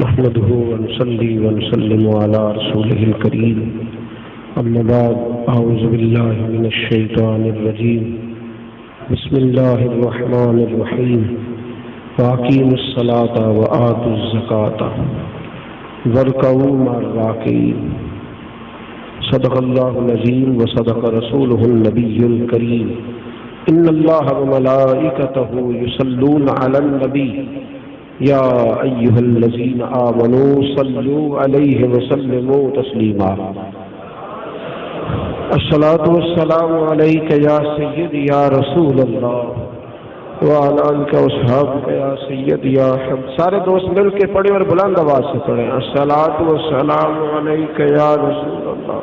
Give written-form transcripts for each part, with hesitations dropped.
نحمده ونصلي ونسلم على رسوله الكريم أما بعد أعوذ بالله من الشيطان الرجيم بسم الله الرحمن الرحيم وأقيموا الصلاة وآتوا الزكاة واركعوا مع الراكعين صدق الله العظيم وصدق رسوله النبي الكريم إن الله وملائكته يصلون على النبي يا أيها الذين آمنوا صلوا عليه وسلموا تسليما الصلاة والسلام عليك يا سيدي يا رسول الله وعلى آلك وصحابك يا سيدي يا حبيب. سارے دوست مل کے پڑھیں اور بلند آواز سے پڑھیں. الصلاة والسلام عليك يا رسول الله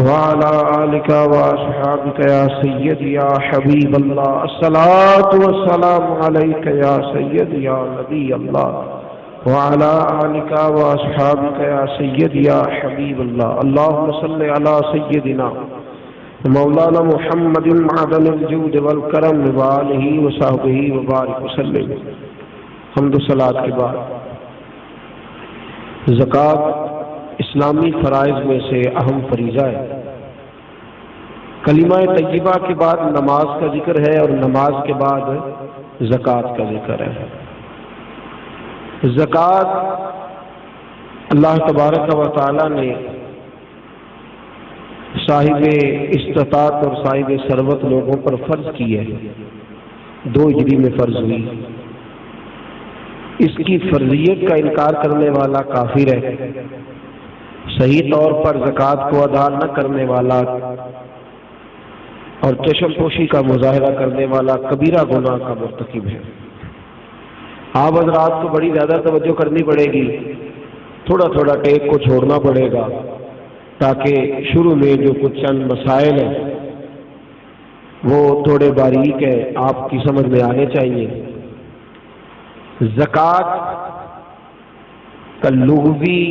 وعلى آلك وصحابك يا سيدي يا حبيب الله. الصلاة والسلام عليك يا سيدي يا نبي الله وعلى آلك وصحابك يا سيدي يا حبيب الله. اللهم صل على سيدنا مولانا محمد معدن الجود والکرم وآلہ وصحبہ وبارک وسلم. حمد و صلاۃ کے بعد زکوٰۃ اسلامی فرائض میں سے اہم فریضہ ہے. کلمہ طیبہ کے بعد نماز کا ذکر ہے اور نماز کے بعد زکوٰۃ کا ذکر ہے. زکوٰۃ اللہ تبارک و تعالی نے صاحب استطاعت اور صاحب ثروت لوگوں پر فرض کی ہے. 2 ہجری میں فرض ہوئی. اس کی فرضیت کا انکار کرنے والا کافر ہے. صحیح طور پر زکوٰۃ کو ادا نہ کرنے والا اور چشم پوشی کا مظاہرہ کرنے والا کبیرہ گناہ کا مرتکب ہے. آپ حضرات کو بڑی زیادہ توجہ کرنی پڑے گی. تھوڑا تھوڑا ٹیک کو چھوڑنا پڑے گا تاکہ شروع میں جو کچھ چند مسائل ہیں وہ تھوڑے باریک ہیں، آپ کی سمجھ میں آنے چاہیے. زکوٰۃ کا لغوی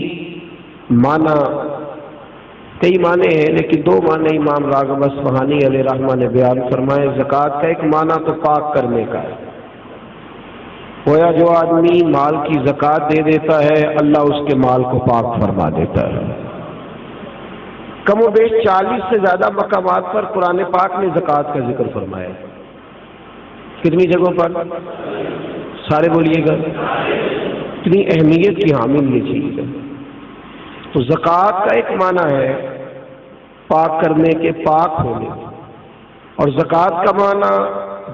معنی کئی معنی ہیں، لیکن 2 معنی امام راغب اصفہانی علیہ رحمہ نے بیان فرمائے. زکوٰۃ کا ایک معنی تو پاک کرنے کا ہے. گویا جو آدمی مال کی زکوٰۃ دے دیتا ہے اللہ اس کے مال کو پاک فرما دیتا ہے. کم و بیش 40 سے زیادہ مقامات پر قرآن پاک نے زکوٰۃ کا ذکر فرمایا. کتنی جگہوں پر؟ سارے بولیے گا. اتنی اہمیت کی حامل یہ چیز ہے. تو زکوٰۃ کا ایک معنی ہے پاک کرنے کے، پاک ہونے، اور زکوٰۃ کا معنی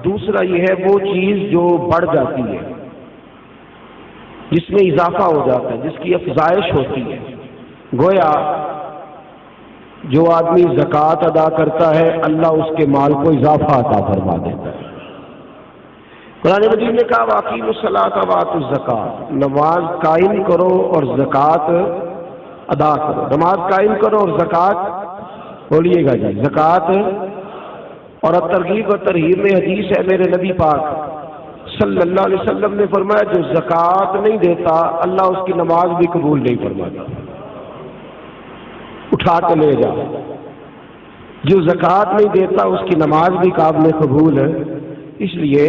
دوسرا یہ ہے وہ چیز جو بڑھ جاتی ہے، جس میں اضافہ ہو جاتا ہے، جس کی افزائش ہوتی ہے. گویا جو آدمی زکوٰۃ ادا کرتا ہے اللہ اس کے مال کو اضافہ عطا فرما دیتا ہے. قرآن مجید نے کہا وَأَقِیمُوا الصَّلَاةَ وَآتُوا الزَّکَاةَ، نماز قائم کرو اور زکوٰۃ ادا کرو. نماز قائم کرو اور زکوٰۃ، بولیے گا جی، زکوٰۃ. اور ترغیب و ترہیب میں حدیث ہے میرے نبی پاک صلی اللہ علیہ وسلم نے فرمایا جو زکوٰۃ نہیں دیتا اللہ اس کی نماز بھی قبول نہیں فرماتا. اٹھا کے لے جا. جو زکوٰۃ نہیں دیتا اس کی نماز بھی قابل قبول ہے. اس لیے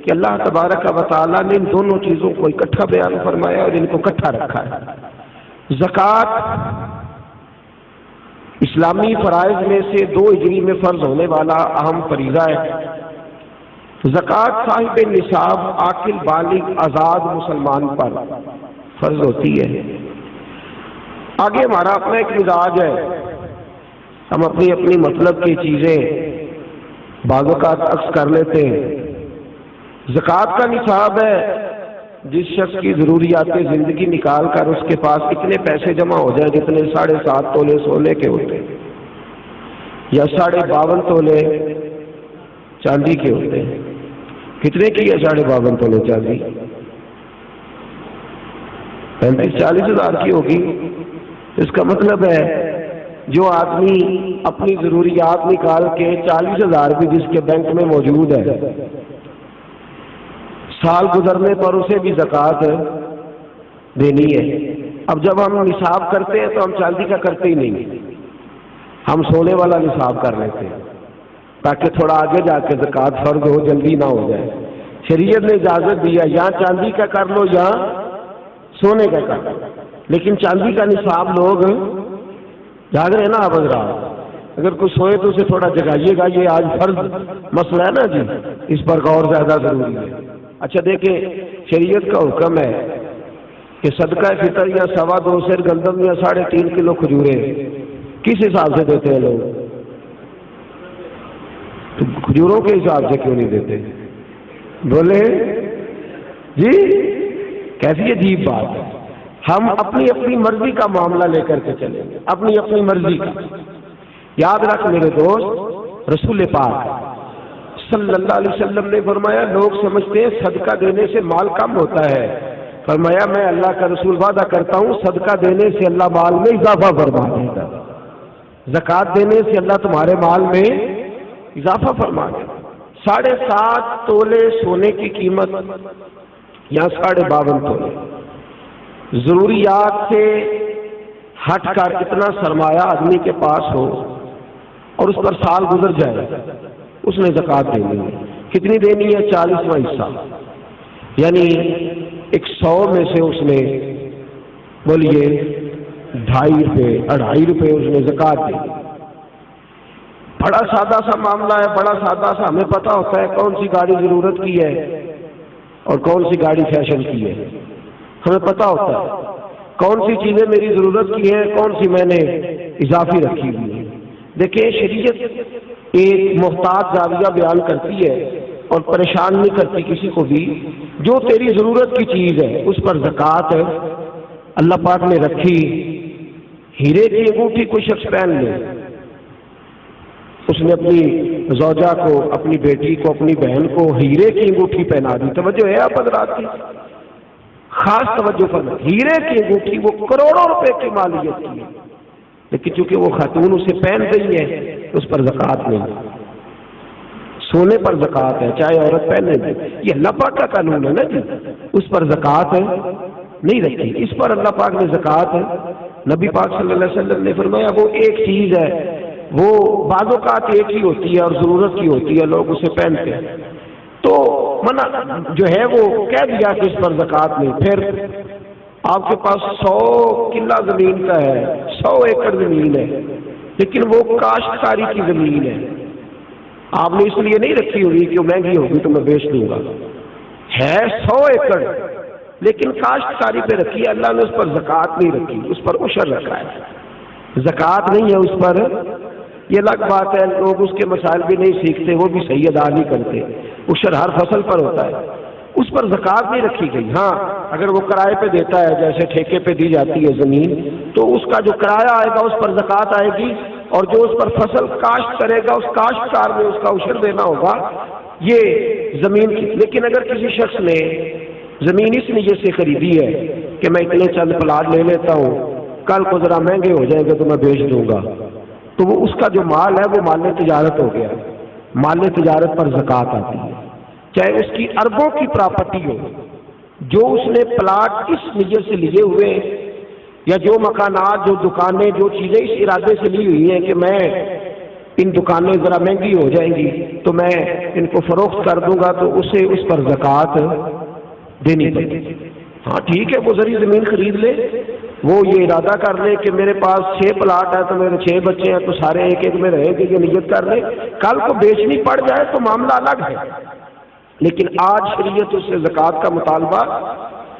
کہ اللہ تبارک و تعالیٰ نے ان دونوں چیزوں کو اکٹھا بیان فرمایا اور ان کو اکٹھا رکھا ہے. زکوٰۃ اسلامی فرائض میں سے 2 ہجری میں فرض ہونے والا اہم فریضہ ہے. زکوٰۃ صاحب نصاب عاقل بالغ آزاد مسلمان پر فرض ہوتی ہے. آگے ہمارا اپنا ایک مزاج ہے، ہم اپنی اپنی مطلب کی چیزیں بعض اوقات عکس کر لیتے ہیں. زکوٰۃ کا نصاب ہے جس شخص کی ضروریات زندگی نکال کر اس کے پاس اتنے پیسے جمع ہو جائیں جتنے 7.5 تولے سونے کے ہوتے ہیں یا 52.5 تولے چاندی کے ہوتے ہیں. کتنے کی ہے 52.5 تولے چاندی؟ 35-40 ہزار کی ہوگی. اس کا مطلب ہے جو آدمی اپنی ضروریات نکال کے 40,000 بھی جس کے بینک میں موجود ہے، سال گزرنے پر اسے بھی زکوٰۃ دینی ہے. اب جب ہم نصاب کرتے ہیں تو ہم چاندی کا کرتے ہی نہیں، ہم سونے والا نصاب کر لیتے ہیں تاکہ تھوڑا آگے جا کے زکوٰۃ فرض ہو، جلدی نہ ہو جائے. شریعت نے اجازت دیا یا چاندی کا کر لو یا سونے کا کام، لیکن چاندی کا نصاب لوگ جاگ رہے ہیں نا آپ حضرات۔ اگر کوئی سوئے تو اسے تھوڑا جگائیے گا، یہ آج فرض مسئلہ ہے نا جی، اس پر غور زیادہ ضروری ہے۔ اچھا دیکھیں، شریعت کا حکم ہے کہ صدقہ فطر یا 2.25 سیر گندم یا 3.5 کلو کھجوریں کس حساب سے دیتے ہیں لوگ؟ تو کھجوروں کے حساب سے کیوں نہیں دیتے؟ بولے جی، کیسی عجیب بات ہے۔ ہم اپنی اپنی مرضی کا معاملہ لے کر کے چلیں گے، اپنی اپنی مرضی کا۔ یاد رکھ میرے دوست، رسول پاک صلی اللہ علیہ وسلم نے فرمایا لوگ سمجھتے ہیں صدقہ دینے سے مال کم ہوتا ہے، فرمایا میں اللہ کا رسول وعدہ کرتا ہوں صدقہ دینے سے اللہ مال میں اضافہ فرما دے گا، زکوٰۃ دینے سے اللہ تمہارے مال میں اضافہ فرما دے گا۔ 7.5 تولے سونے کی قیمت یا 52.5 تولے، ضروریات سے ہٹ کر اتنا سرمایہ آدمی کے پاس ہو اور اس پر سال گزر جائے، اس نے زکوٰۃ دینی ہے۔ کتنی دینی ہے؟ 40واں حصہ، یعنی 100 میں سے اس نے بولیے 2.5 روپے 2.5 روپے اس نے زکوٰۃ دی۔ بڑا سادہ سا معاملہ ہے، بڑا سادہ سا، ہمیں پتہ ہوتا ہے کون سی گاڑی ضرورت کی ہے اور کون سی گاڑی فیشن کی ہے، ہمیں پتہ ہوتا ہے کون سی چیزیں میری ضرورت کی ہیں، کون سی میں نے اضافی رکھی ہوئی ہے۔ دیکھیں شریعت ایک محتاط زاویہ بیان کرتی ہے اور پریشان نہیں کرتی کسی کو بھی۔ جو تیری ضرورت کی چیز ہے اس پر زکوٰۃ اللہ پاک نے رکھی۔ ہیرے کی انگوٹھی کوئی شخص پہن لے، اس نے اپنی زوجہ کو، اپنی بیٹی کو، اپنی بہن کو ہیرے کی انگوٹھی پہنا دی، توجہ ہے آپ حضرات کی؟ خاص توجہ فرما، ہیرے کی انگوٹھی وہ کروڑوں روپے کی مالیت کی ہے، لیکن چونکہ وہ خاتون اسے پہن گئی ہے اس پر زکوٰۃ نہیں۔ سونے پر زکوٰۃ ہے چاہے عورت پہنے گی، یہ اللہ پاک کا قانون ہے نا جی، اس پر زکوٰۃ نہیں رکھی، اس پر اللہ پاک نے زکوٰۃ نبی پاک صلی اللہ علیہ وسلم نے فرمایا وہ ایک چیز ہے، وہ بعض اوقات ایک ہی ہوتی ہے اور ضرورت کی ہوتی ہے، لوگ اسے پہنتے ہیں، تو منع جو ہے وہ کہہ دیا کہ اس پر زکوٰۃ نہیں۔ پھر آپ کے پاس 100 کلہ زمین کا ہے، 100 ایکڑ زمین ہے، لیکن وہ کاشتکاری کی زمین ہے، آپ نے اس لیے نہیں رکھی ہوئی کہ وہ مہنگی ہوگی تو میں بیچ دوں گا، ہے 100 ایکڑ لیکن کاشتکاری پہ رکھی ہے، اللہ نے اس پر زکوٰۃ نہیں رکھی، اس پر عشر رکھا ہے، زکوٰۃ نہیں ہے اس پر۔ یہ الگ بات ہے، لوگ اس کے مسائل بھی نہیں سیکھتے، وہ بھی صحیح ادا نہیں کرتے، عشر ہر فصل پر ہوتا ہے، اس پر زکوٰۃ نہیں رکھی گئی۔ ہاں اگر وہ کرائے پہ دیتا ہے، جیسے ٹھیکے پہ دی جاتی ہے زمین، تو اس کا جو کرایہ آئے گا اس پر زکوٰۃ آئے گی، اور جو اس پر فصل کاشت کرے گا اس کاشتکار میں اس کا عشر دینا ہوگا، یہ زمین کی۔ لیکن اگر کسی شخص نے زمین اس نیت سے خریدی ہے کہ میں اتنے چند پلاٹ لے لیتا ہوں، کل کو ذرا مہنگے ہو جائیں گے تو میں بیچ دوں گا، تو وہ اس کا جو مال ہے وہ مال تجارت ہو گیا، مال تجارت پر زکوٰۃ آتی ہے، چاہے اس کی اربوں کی پراپرٹی ہو، جو اس نے پلاٹ اس نیت سے لیے ہوئے، یا جو مکانات، جو دکانیں، جو چیزیں اس ارادے سے لی ہوئی ہیں کہ میں ان دکانیں ذرا مہنگی ہو جائیں گی تو میں ان کو فروخت کر دوں گا، تو اسے اس پر زکوٰۃ دینی پڑے گی۔ ہاں ٹھیک ہے، وہ ذری زمین خرید لے، وہ یہ ارادہ کر لے کہ میرے پاس 6 پلاٹ ہے تو میرے 6 بچے ہیں تو سارے ایک ایک میں رہیں گے، یہ نیت کر لے، کل کو بیچنی پڑ جائے تو معاملہ الگ ہے، لیکن آج شریعت اس سے زکوٰۃ کا مطالبہ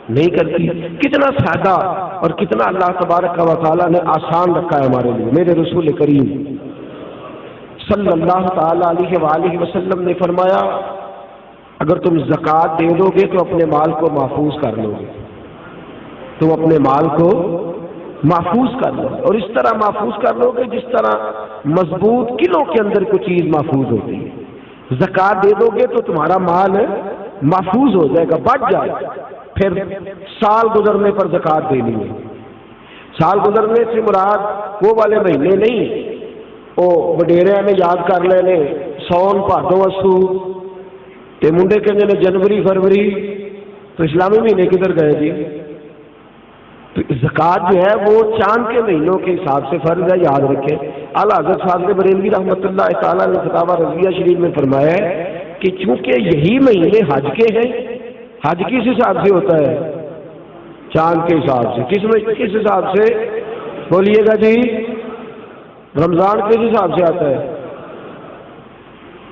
نہیں کرتی۔ کتنا سادہ اور کتنا اللہ تبارک و تعالیٰ نے آسان رکھا ہے ہمارے لیے۔ میرے رسول کریم صلی اللہ تعالیٰ علیہ وآلہ وسلم نے فرمایا اگر تم زکوٰۃ دے دو گے تو اپنے مال کو محفوظ کر لو گے، تم اپنے مال کو محفوظ کر لو گے، اور اس طرح محفوظ کر لو گے جس طرح مضبوط قلعوں کے اندر کوئی چیز محفوظ ہوتی ہے۔ زکوٰۃ دے دو گے تو تمہارا مال محفوظ ہو جائے گا، بچ جائے گا۔ پھر سال گزرنے پر زکوٰۃ دینی ہے۔ سال گزرنے سے مراد وہ والے مہینے نہیں، وہ وڈیرے نے یاد کر لینے سون بھادو اسو تے منڈے کہنے نے جنوری فروری، تو اسلامی مہینے کدھر گئے جی؟ تو زکوٰۃ جو ہے وہ چاند کے مہینوں کے حساب سے فرض ہے، یاد رکھیں۔ اعلیٰ حضرت فاضل بریلوی رحمۃ اللہ تعالیٰ نے فتاویٰ رضویہ شریف میں فرمایا ہے کہ چونکہ یہی مہینے حج کے ہیں، حج کس حساب سے ہوتا ہے؟ چاند کے حساب سے. کس حساب سے بولیے گا جی؟ رمضان کس حساب سے آتا ہے؟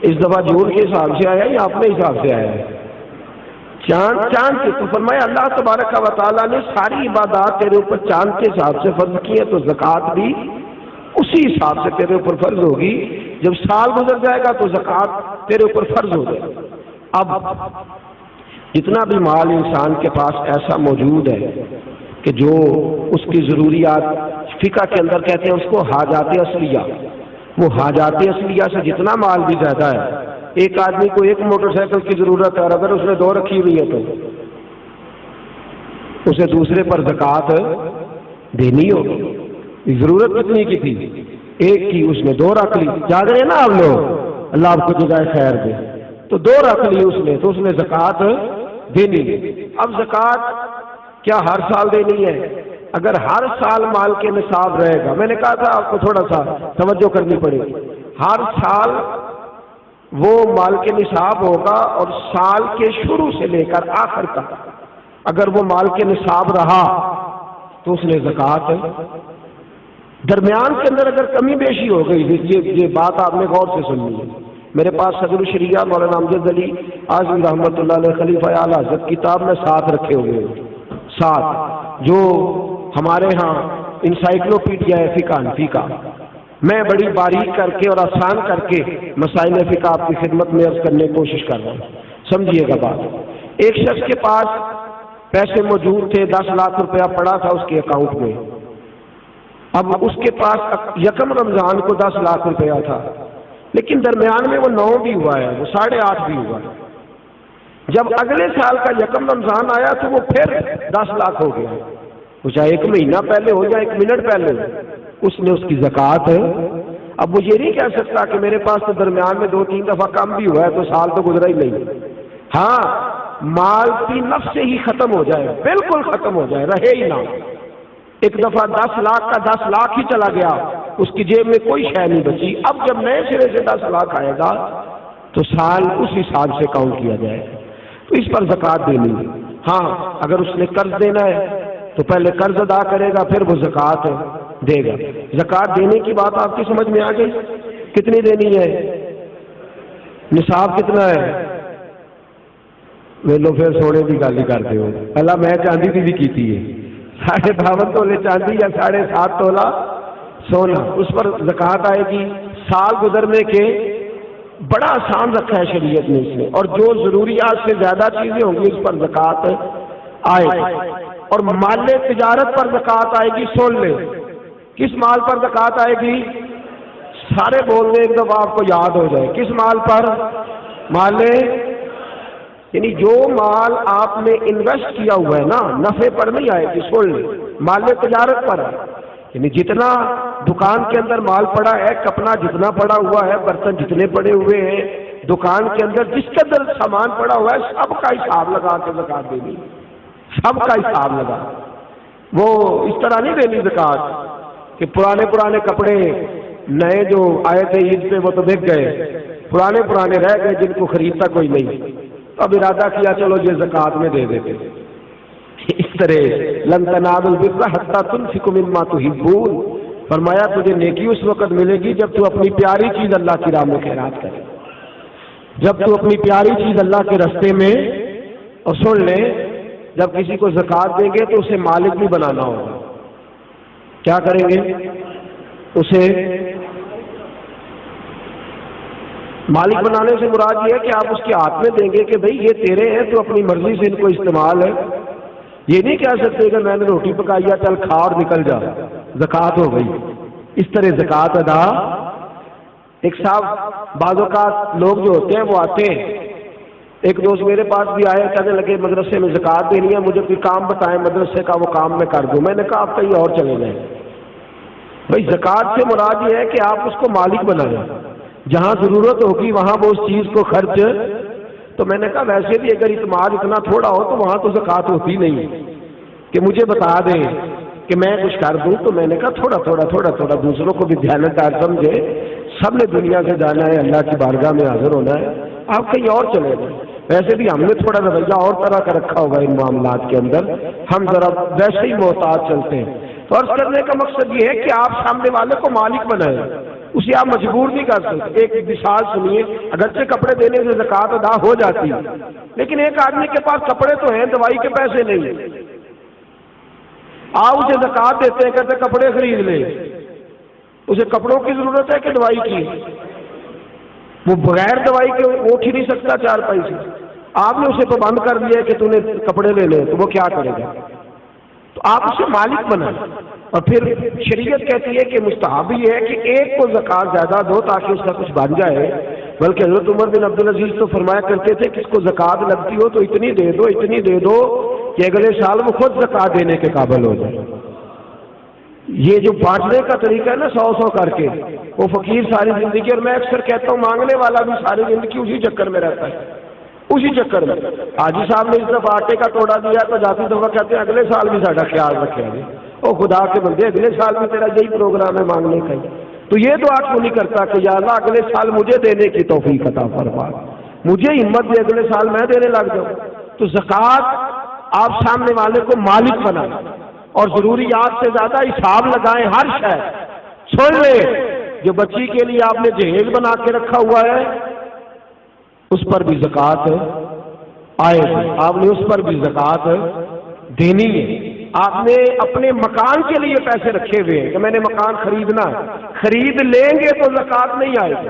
اس دفعہ جون کے حساب سے آیا یا اپنے حساب سے آیا ہے؟ چاند کے. تو فرمایا اللہ تبارک و تعالیٰ نے ساری عبادات تیرے اوپر چاند کے حساب سے فرض کی ہے، تو زکوٰۃ بھی اسی حساب سے تیرے اوپر فرض ہوگی. جب سال گزر جائے گا تو زکوٰۃ تیرے اوپر فرض ہو جائے گا. اب جتنا بھی مال انسان کے پاس ایسا موجود ہے کہ جو اس کی ضروریات، فقہ کے اندر کہتے ہیں اس کو حاجات اصلیہ، وہ حاجات اصلیہ سے جتنا مال بھی زیادہ ہے. ایک آدمی کو ایک موٹر سائیکل کی ضرورت ہے اور اگر اس نے 2 رکھی ہوئی ہے تو اسے دوسرے پر زکوٰۃ دینی ہوگی. ضرورت کتنی کی تھی؟ ایک کی، اس نے 2 رکھ لی. جاگ رہے ہیں نا آپ لوگ؟ اللہ آپ کو جزائے خیر دے. تو 2 رکھ لی اس نے، تو اس نے زکوٰۃ دینی. اب زکوٰۃ کیا ہر سال دینی ہے؟ اگر ہر سال مال کے نصاب رہے گا، میں نے کہا تھا آپ کو تھوڑا سا توجہ کرنی پڑے گی، ہر سال وہ مال کے نصاب ہوگا اور سال کے شروع سے لے کر آخر تک اگر وہ مال کے نصاب رہا تو اس نے زکوٰۃ. درمیان کے اندر اگر کمی بیشی ہو گئی، یہ بات آپ نے غور سے سننی ہے. میرے پاس صدر الشریعہ مولانا امجد علی اعظمی رحمۃ اللہ علیہ خلیفہ اعلیٰ حضرت کتاب میں 7 رکھے ہوئے ہیں، 7 جو ہمارے ہاں انسائکلوپیڈیا ہے فقہ حنفی کا. میں بڑی باریک کر کے اور آسان کر کے مسائل فقہ آپ کی خدمت میں عرض کرنے کی کوشش کر رہا ہوں، سمجھیے گا بات. ایک شخص کے پاس پیسے موجود تھے، 10 لاکھ روپیہ پڑا تھا اس کے اکاؤنٹ میں. اب اس کے پاس یکم رمضان کو 10 لاکھ روپیہ تھا، لیکن درمیان میں وہ 9 بھی ہوا ہے، وہ 8.5 بھی ہوا ہے. جب اگلے سال کا یکم رمضان آیا تو وہ پھر 10 لاکھ ہو گیا. وہ چاہے 1 مہینہ پہلے ہو جائے 1 منٹ پہلے ہو، اس نے اس کی زکوٰۃ ہے. اب وہ یہ نہیں کہہ سکتا کہ میرے پاس تو درمیان میں 2-3 دفعہ کم بھی ہوا ہے تو سال تو گزرا ہی نہیں. ہاں، مال کی نفس سے ہی ختم ہو جائے، بالکل ختم ہو جائے، رہے ہی نہ. ایک دفعہ 10 لاکھ کا 10 لاکھ ہی چلا گیا، اس کی جیب میں کوئی شے نہیں بچی. اب جب نئے سرے سے 10 لاکھ آئے گا تو سال اس حساب سے کاؤنٹ کیا جائے، تو اس پر زکوٰۃ دینی ہے. ہاں، اگر اس نے قرض دینا ہے تو پہلے قرض ادا کرے گا پھر وہ زکوٰۃ دے گا. زکوٰۃ دینے کی بات آپ کی سمجھ میں آ گئی؟ کتنی دینی ہے؟ نصاب کتنا ہے؟ میں لو پھر سونے کی گل ہی کرتے ہو. اللہ میں چاندی کی بھی کیتی ہے، 52 تولے چاندی یا 7.5 تولہ سونا، اس پر زکوٰۃ آئے گی. سال گزرنے کے بڑا آسان رکھا ہے شریعت نے اس نے، اور جو ضروریات سے زیادہ چیزیں ہوں گی اس پر زکوٰۃ آئے گی. اور مال تجارت پر زکوٰۃ آئے گی. سن لیں کس مال پر زکوٰۃ آئے گی؟ سارے بول دیں ایک دفعہ آپ کو یاد ہو جائے. کس مال پر؟ مال، یعنی جو مال آپ نے انویسٹ کیا ہوا ہے نا، نفع پر نہیں آئے گی. سن لیں، مال تجارت پر ہے، یعنی جتنا دکان کے اندر مال پڑا ہے، کپڑا جتنا پڑا ہوا ہے، برتن جتنے پڑے ہوئے ہیں دکان کے اندر، جس کے اندر سامان پڑا ہوا ہے، سب کا حساب لگا کے زکوٰۃ دینی. سب کا حساب لگا. وہ اس طرح نہیں دینی زکوٰۃ کہ پرانے کپڑے نئے جو آئے تھے عید پہ وہ تو بک گئے، پرانے رہ گئے جن کو خریدتا کوئی نہیں، تو اب ارادہ کیا چلو یہ زکوٰۃ میں دے دیتے. اس طرح لن تنالوا البر حتی تنفقوا مما تحبون، فرمایا تجھے نیکی اس وقت ملے گی جب تو اپنی پیاری چیز اللہ کی راہ میں خیرات کرے، جب تو اپنی پیاری چیز اللہ کے راستے میں. اور سن لیں، جب کسی کو زکوٰۃ دیں گے تو اسے مالک بھی بنانا ہوگا. کیا کریں گے؟ اسے مالک بنانے سے مراد یہ ہے کہ آپ اس کے ہاتھ میں دیں گے کہ بھئی یہ تیرے ہیں، تو اپنی مرضی سے ان کو استعمال ہے. یہ نہیں کہہ سکتے کہ میں نے روٹی پکائی ہے چل کھا اور نکل جا، زکوٰۃ ہو گئی. اس طرح زکوٰۃ ادا. ایک صاحب بعض اوقات لوگ جو ہوتے ہیں وہ آتے ہیں، ایک دوست میرے پاس بھی آئے، کہنے لگے مدرسے میں زکوٰۃ دینی ہے، مجھے کوئی کام بتائیں مدرسے کا، وہ کام میں کر دوں. میں نے کہا آپ کہیں اور چلے جائیں. بھائی زکوٰۃ سے مراد یہ ہے کہ آپ اس کو مالک بنائیں، جہاں ضرورت ہوگی وہاں وہ اس چیز کو خرچ. تو میں نے کہا ویسے بھی اگر اعتماد اتنا تھوڑا ہو تو وہاں تو زکوٰۃ ہوتی نہیں کہ مجھے بتا دیں کہ میں کچھ کر دوں. تو میں نے کہا تھوڑا تھوڑا دوسروں کو بھی دیانتدار سمجھے. سب نے دنیا سے جانا ہے، اللہ کی بارگاہ میں حاضر ہونا ہے، آپ کہیں اور چلے جائیں. ویسے بھی ہم نے تھوڑا رویہ اور طرح کا رکھا ہوگا ان معاملات کے اندر، ہم ذرا ویسے ہی محتاط چلتے ہیں۔ تو عرض کرنے کا مقصد یہ ہے کہ آپ سامنے والے کو مالک بنائیں، اسے آپ مجبور نہیں کر سکتے۔ ایک مثال سنیے، اگرچہ کپڑے دینے سے زکوٰۃ ادا ہو جاتی ہے، لیکن ایک آدمی کے پاس کپڑے تو ہیں، دوائی کے پیسے نہیں ہیں، آپ اسے زکوٰۃ دیتے ہیں، کہتے کپڑے خرید لیں، اسے کپڑوں کی ضرورت ہے کہ دوائی کی؟ وہ بغیر دوائی کے اٹھ ہی نہیں سکتا 4 پیسے، آپ نے اسے پابند کر دیا کہ تو نے کپڑے لے لے، تو وہ کیا کرے گا؟ تو آپ اسے مالک بنائیں۔ اور پھر شریعت کہتی ہے کہ مستحب یہ ہے کہ ایک کو زکوٰۃ زیادہ دو تاکہ اس کا کچھ بن جائے، بلکہ حضرت عمر بن عبدالعزیز تو فرمایا کرتے تھے کہ اس کو زکوٰۃ لگتی ہو تو اتنی دے دو، اتنی دے دو کہ اگلے سال وہ خود زکوٰۃ دینے کے قابل ہو جائے۔ یہ جو بانٹنے کا طریقہ ہے نا 100 کر کے، وہ فقیر ساری زندگی، اور میں اکثر کہتا ہوں مانگنے والا بھی ساری زندگی اسی چکر میں رہتا ہے، اسی چکر میں۔ حاجی صاحب نے اس دفعہ آٹے کا توڑا دیا تو جاتی دفعہ کہتے ہیں اگلے سال بھی ساڈا خیال رکھے گا، او خدا کے بندے اگلے سال بھی تیرا یہی پروگرام ہے مانگنے کا، تو یہ دعا کیوں نہیں کرتا کہ یا اللہ اگلے سال مجھے دینے کی توفیق عطا فرما، مجھے ہمت دے اگلے سال میں دینے لگ جاؤں۔ تو زکوٰۃ آپ سامنے والے کو مالک بنائیں اور ضروریات سے زیادہ حساب لگائیں۔ ہر شے چھوڑ لیں، جو بچی کے لیے آپ نے جہیز بنا کے رکھا ہوا ہے اس پر بھی زکوٰۃ آئے گی، آپ نے اس پر بھی زکوٰۃ دینی ہے۔ آپ نے اپنے مکان کے لیے پیسے رکھے ہوئے ہیں کہ میں نے مکان خریدنا ہے، خرید لیں گے تو زکوٰۃ نہیں آئے گی،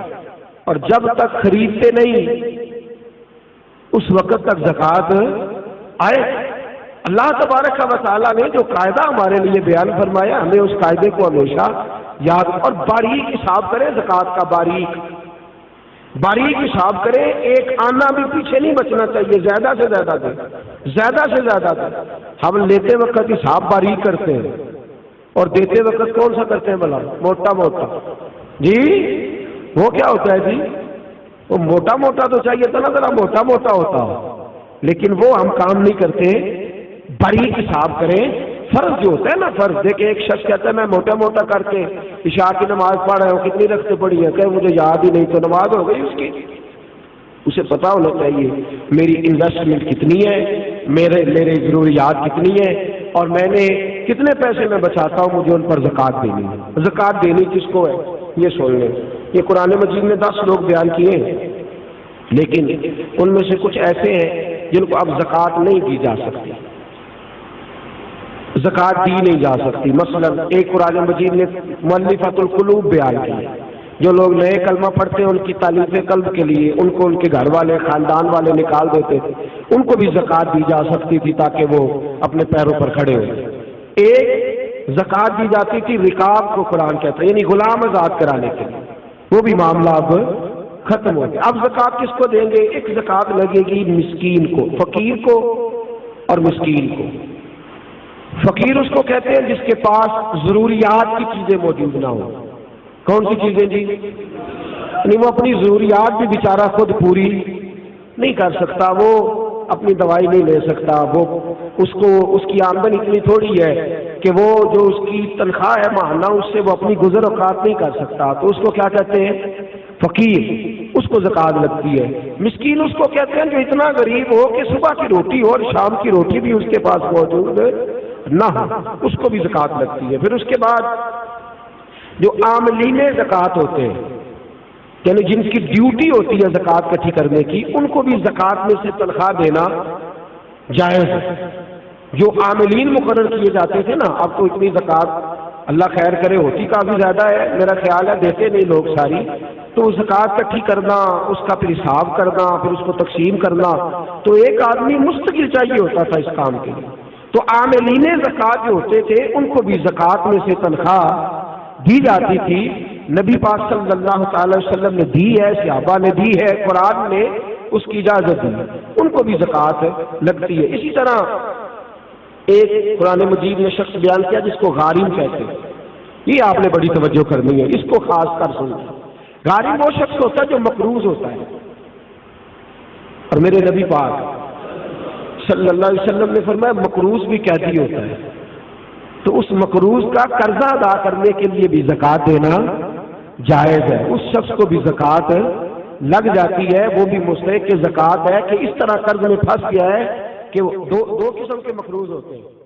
اور جب تک خریدتے نہیں اس وقت تک زکوٰۃ آئے۔ اللہ تبارک و تعالیٰ نے جو قاعدہ ہمارے لیے بیان فرمایا، ہمیں اس قاعدے کو ہمیشہ یاد اور باریک حساب کریں، زکوٰۃ کا باریک حساب کریں، ایک آنا بھی پیچھے نہیں بچنا چاہیے، زیادہ سے زیادہ دیں، زیادہ سے زیادہ دیں۔ ہم لیتے وقت حساب باریک کرتے ہیں اور دیتے وقت کون سا کرتے ہیں بھلا؟ موٹا موٹا۔ جی وہ کیا ہوتا ہے جی؟ وہ موٹا موٹا تو چاہیے تھا نا ذرا موٹا موٹا ہوتا، لیکن وہ ہم کام نہیں کرتے، باریک حساب کریں۔ فرض جو ہوتا ہے نا، فرض دیکھیں، ایک شخص کہتا ہے میں موٹا موٹا کر کے عشاء کی نماز پڑھ رہا ہوں، کتنی رکعتیں پڑھی ہے؟ کہ مجھے یاد ہی نہیں، تو نماز ہو گئی اس کی؟ اسے پتا ہونا چاہیے میری انویسٹمنٹ کتنی ہے، میرے ضروریات کتنی ہے، اور میں نے کتنے پیسے میں بچاتا ہوں، مجھے ان پر زکوٰۃ دینی ہے۔ زکوٰۃ دینی کس کو ہے یہ سن لیں۔ یہ قرآن مجید میں 10 لوگ بیان کیے ہیں، لیکن ان میں سے کچھ ایسے ہیں جن کو اب زکوٰۃ نہیں دی جا سکتی، زکوٰۃ دی نہیں جا سکتی۔ مثلا ایک قرآن مجید نے مؤلفۃ القلوب بیان کی، جو لوگ نئے کلمہ پڑھتے ہیں ان کی تعلیف قلب کے لیے ان کو ان کے گھر والے خاندان والے نکال دیتے تھے، ان کو بھی زکوٰۃ دی جا سکتی تھی تاکہ وہ اپنے پیروں پر کھڑے ہوئے۔ ایک زکوٰۃ دی جاتی تھی رکاب کو قرآن کہتا ہے، یعنی غلام آزاد کرانے کے لیے، وہ بھی معاملہ اب ختم ہو گیا۔ اب زکوٰۃ کس کو دیں گے؟ ایک زکوٰۃ لگے گی مسکین کو، فقیر کو اور مسکین کو۔ فقیر اس کو کہتے ہیں جس کے پاس ضروریات کی چیزیں موجود نہ ہوں۔ کون سی چیزیں جی؟ یعنی وہ اپنی ضروریات بھی بیچارہ خود پوری نہیں کر سکتا، وہ اپنی دوائی نہیں لے سکتا، وہ اس کی آمدنی اتنی تھوڑی ہے کہ وہ جو اس کی تنخواہ ہے ماہانہ اس سے وہ اپنی گزر اوقات نہیں کر سکتا، تو اس کو کیا کہتے ہیں؟ فقیر، اس کو زکوٰۃ لگتی ہے۔ مسکین اس کو کہتے ہیں جو اتنا غریب ہو کہ صبح کی روٹی ہو اور شام کی روٹی بھی اس کے پاس موجود نہ ہو، اس کو بھی زکوٰۃ لگتی ہے۔ پھر اس کے بعد جو عاملین زکوٰۃ ہوتے ہیں، یعنی جن کی ڈیوٹی ہوتی ہے زکوٰۃ اکٹھی کرنے کی، ان کو بھی زکوٰۃ میں سے تنخواہ دینا جائز ہے۔ جو عاملین مقرر کیے جاتے تھے نا، اب تو اتنی زکوٰۃ اللہ خیر کرے ہوتی کافی زیادہ ہے، میرا خیال ہے دیتے نہیں لوگ ساری، تو زکوٰۃ اکٹھی کرنا، اس کا پھر حساب کرنا، پھر اس کو تقسیم کرنا، تو ایک آدمی مستقل چاہیے ہوتا تھا اس کام کے لیے۔ تو عاملین زکوٰۃ جو ہوتے تھے ان کو بھی زکوٰۃ میں سے تنخواہ دی جاتی تھی۔ نبی پاک صلی اللہ تعالی وسلم نے دی ہے، صحابہ نے دی ہے، قرآن نے اس کی اجازت دی، ان کو بھی زکوٰۃ لگتی ہے۔ اسی طرح ایک قرآن مجید میں شخص بیان کیا جس کو غارم کہتے ہیں، یہ آپ نے بڑی توجہ کرنی ہے، اس کو خاص کر سنیں۔ غارم وہ شخص ہوتا ہے جو مقروض ہوتا ہے، اور میرے نبی پاک صلی اللہ علیہ وسلم نے فرمایا مقروض بھی قیدی ہوتا ہے، تو اس مقروض کا قرضہ ادا کرنے کے لیے بھی زکوٰۃ دینا جائز ہے، اس شخص کو بھی زکوٰۃ لگ جاتی ہے وہ بھی مستحق زکوٰۃ ہے کہ اس طرح قرض میں پھنس گیا ہے کہ دو قسم کے مقروض ہوتے ہیں.